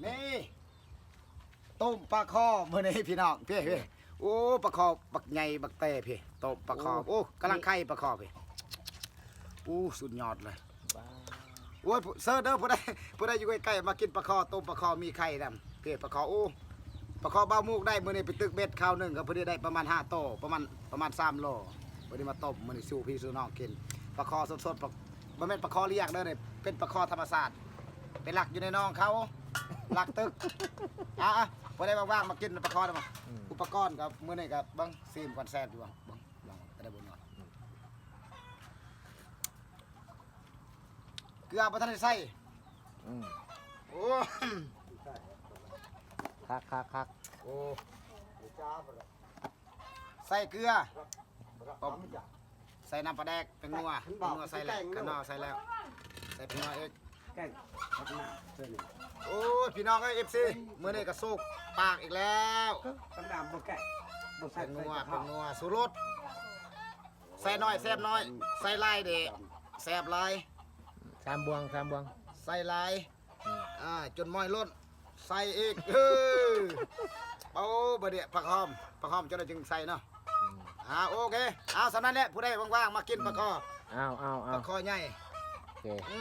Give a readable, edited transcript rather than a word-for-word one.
นี่ต้มปลาคอมื้อนี้พี่น้องพี่โอ้ปลาคอบักใหญ่บักเต้พี่ต้มปลาคอโอ้กำลังไข่ปลาคอพี่โอ้สุดยอดเลยโอ้ยเซิร์ฟเด้อผู้ใดอยู่ใกล้ๆมากินปลาคอต้มปลาคอมีไข่ดำพี่ปลาคอโอ้ปลาคอบ้ามูกได้มื้อนี้ไปตึกเบ็ดข้าวนึงก็พอดีได้ประมาณ5โตประมาณ3โลวันนี้มาต้มมื้อนี้สู่พี่สู่น้องกินปลาคอสดๆบ่แม่นปลาคอเรียกเด้อเนี่ยเป็นปลาคอธรรมชาติเป็นหลักอยู่ในน้องเขาหลักตึกพอได้ว่างๆมากินปลาคอได้มั้ยอุปกรณ์กับมื้อนี้ก็เบิ่งซีมก่อนแซ่บอยู่บ่เบิ่งลองก็ได้บ่เนาะเกลือบ่ทันได้ใส่โอ้คักโอ้ใส่เกลือใส่น้ำปลาแดกเป็นนัวใส่แล้วกันนอใส่แล้วใส่เป็นนัวเอกโอ้พี่น้องเอ้ย FC มื้อนี้ก็สุกปากอีกแล้วเป็นนัวสูรสใส่น้อยแซ่บน้อยใส่ลายเด้แซ่บลาย3 บวงใส่ลายจนม้อยล้นใส่อีกโอ้บ่เดี๋ยวผักหอมจนได้จึงใส่เนาะโอเคสำนั้นแหละผู้ใดว่างๆมากินปลาคอเอาปลาคอใหญ่โอเค